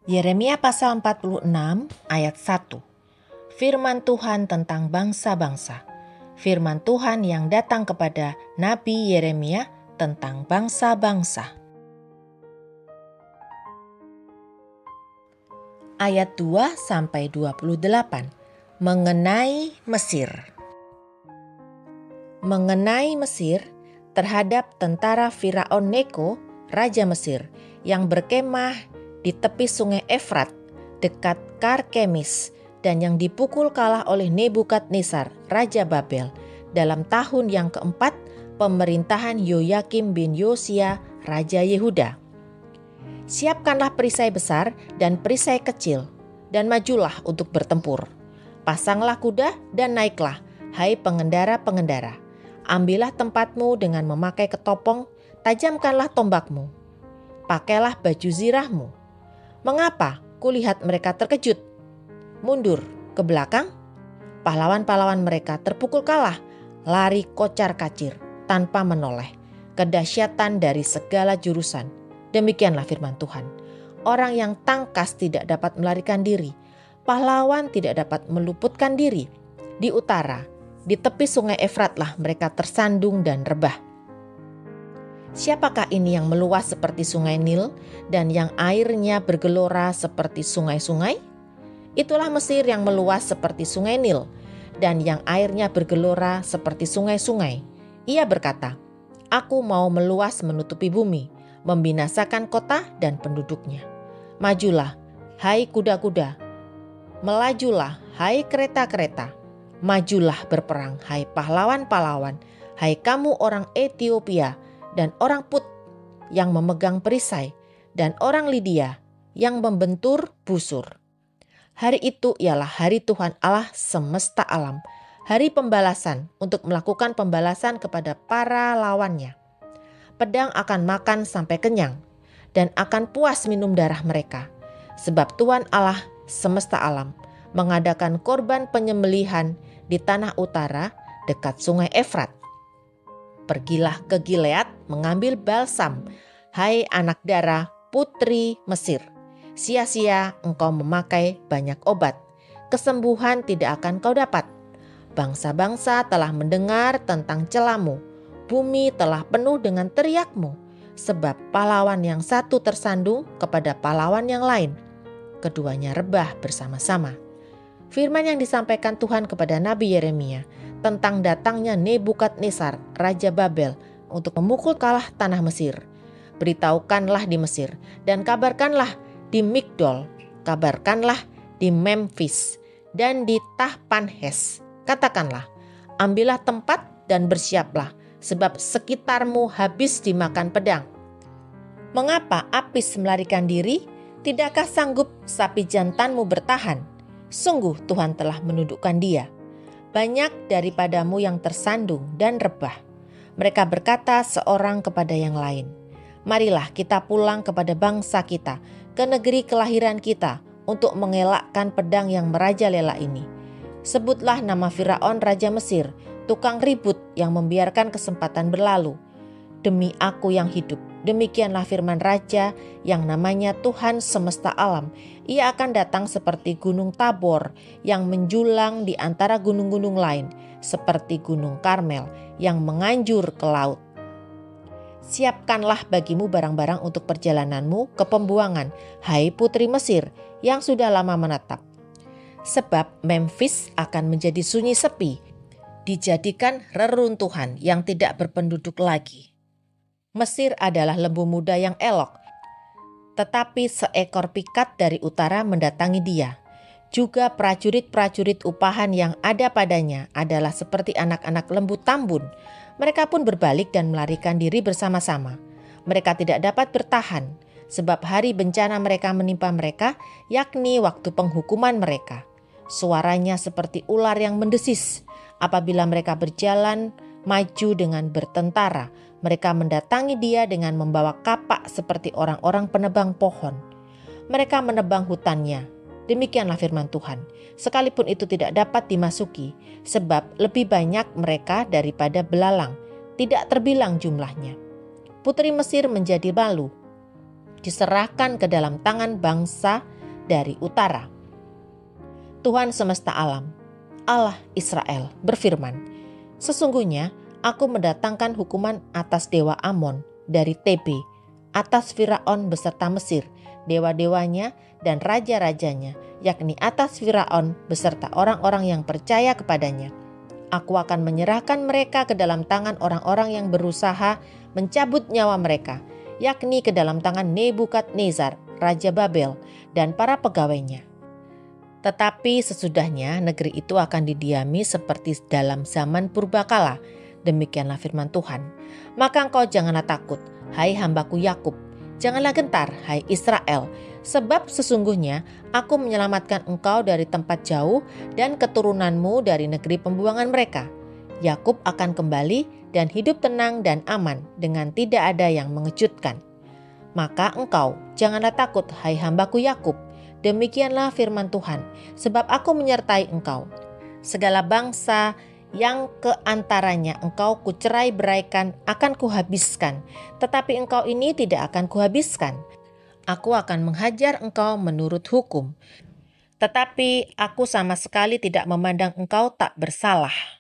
Yeremia pasal 46 ayat 1. Firman Tuhan tentang bangsa-bangsa. Firman Tuhan yang datang kepada Nabi Yeremia tentang bangsa-bangsa. Ayat 2-28. Mengenai Mesir. Mengenai Mesir, terhadap tentara Firaun Neko, Raja Mesir, yang berkemah di tepi sungai Efrat, dekat Karkemis, dan yang dipukul kalah oleh Nebukadnezar, Raja Babel, dalam tahun yang keempat pemerintahan Yoyakim bin Yosia, Raja Yehuda. Siapkanlah perisai besar dan perisai kecil, dan majulah untuk bertempur. Pasanglah kuda dan naiklah, hai pengendara-pengendara. Ambillah tempatmu dengan memakai ketopong, tajamkanlah tombakmu. Pakailah baju zirahmu. Mengapa kulihat mereka terkejut? Mundur ke belakang, pahlawan-pahlawan mereka terpukul kalah, lari kocar-kacir tanpa menoleh. Kedahsyatan dari segala jurusan. Demikianlah firman Tuhan. Orang yang tangkas tidak dapat melarikan diri, pahlawan tidak dapat meluputkan diri. Di utara, di tepi sungai Efratlah mereka tersandung dan rebah. Siapakah ini yang meluas seperti sungai Nil dan yang airnya bergelora seperti sungai-sungai? Itulah Mesir yang meluas seperti sungai Nil dan yang airnya bergelora seperti sungai-sungai. Ia berkata, "Aku mau meluas menutupi bumi, membinasakan kota dan penduduknya. Majulah, hai kuda-kuda. Melajulah, hai kereta-kereta. Majulah berperang, hai pahlawan-pahlawan, hai kamu orang Ethiopia dan orang Put yang memegang perisai, dan orang Lydia yang membentur busur. Hari itu ialah hari Tuhan Allah semesta alam, hari pembalasan untuk melakukan pembalasan kepada para lawannya. Pedang akan makan sampai kenyang, dan akan puas minum darah mereka, sebab Tuhan Allah semesta alam mengadakan korban penyembelihan di tanah utara dekat sungai Efrat. Pergilah ke Gilead mengambil balsam, hai anak dara putri Mesir. Sia-sia engkau memakai banyak obat, kesembuhan tidak akan kau dapat. Bangsa-bangsa telah mendengar tentang celamu, bumi telah penuh dengan teriakmu, sebab pahlawan yang satu tersandung kepada pahlawan yang lain. Keduanya rebah bersama-sama. Firman yang disampaikan Tuhan kepada Nabi Yeremia tentang datangnya Nebukadnezar, Raja Babel, untuk memukul kalah tanah Mesir. Beritahukanlah di Mesir, dan kabarkanlah di Migdol, kabarkanlah di Memphis, dan di Tahpanhes. Katakanlah, ambillah tempat dan bersiaplah, sebab sekitarmu habis dimakan pedang. Mengapa Apis melarikan diri? Tidakkah sanggup sapi jantanmu bertahan? Sungguh Tuhan telah menundukkan dia. Banyak daripadamu yang tersandung dan rebah. Mereka berkata seorang kepada yang lain, "Marilah kita pulang kepada bangsa kita, ke negeri kelahiran kita, untuk mengelakkan pedang yang merajalela ini." Sebutlah nama Firaun Raja Mesir, tukang ribut yang membiarkan kesempatan berlalu. Demi aku yang hidup, demikianlah firman Raja yang namanya Tuhan semesta alam. Ia akan datang seperti gunung Tabor yang menjulang di antara gunung-gunung lain, seperti gunung Karmel yang menganjur ke laut. Siapkanlah bagimu barang-barang untuk perjalananmu ke pembuangan, hai putri Mesir yang sudah lama menetap. Sebab Memphis akan menjadi sunyi sepi, dijadikan reruntuhan yang tidak berpenduduk lagi. Mesir adalah lembu muda yang elok, tetapi seekor pikat dari utara mendatangi dia. Juga prajurit-prajurit upahan yang ada padanya adalah seperti anak-anak lembu tambun. Mereka pun berbalik dan melarikan diri bersama-sama. Mereka tidak dapat bertahan, sebab hari bencana mereka menimpa mereka, yakni waktu penghukuman mereka. Suaranya seperti ular yang mendesis. Apabila mereka berjalan maju dengan bertentara, mereka mendatangi dia dengan membawa kapak seperti orang-orang penebang pohon. Mereka menebang hutannya. Demikianlah firman Tuhan. Sekalipun itu tidak dapat dimasuki, sebab lebih banyak mereka daripada belalang, tidak terbilang jumlahnya. Putri Mesir menjadi malu, diserahkan ke dalam tangan bangsa dari utara. Tuhan semesta alam, Allah Israel, berfirman, "Sesungguhnya aku mendatangkan hukuman atas dewa Amon dari Tebe, atas Firaun beserta Mesir, dewa-dewanya dan raja-rajanya, yakni atas Firaun beserta orang-orang yang percaya kepadanya. Aku akan menyerahkan mereka ke dalam tangan orang-orang yang berusaha mencabut nyawa mereka, yakni ke dalam tangan Nebukadnezar, Raja Babel, dan para pegawainya. Tetapi sesudahnya negeri itu akan didiami seperti dalam zaman purbakala. Demikianlah firman Tuhan. Maka engkau janganlah takut, hai hambaku Yakub. Janganlah gentar, hai Israel. Sebab sesungguhnya aku menyelamatkan engkau dari tempat jauh dan keturunanmu dari negeri pembuangan mereka. Yakub akan kembali dan hidup tenang dan aman dengan tidak ada yang mengejutkan. Maka engkau janganlah takut, hai hambaku Yakub. Demikianlah firman Tuhan, sebab aku menyertai engkau. Segala bangsa yang keantaranya engkau kucerai-beraikan akan kuhabiskan, tetapi engkau ini tidak akan kuhabiskan. Aku akan menghajar engkau menurut hukum, tetapi aku sama sekali tidak memandang engkau tak bersalah."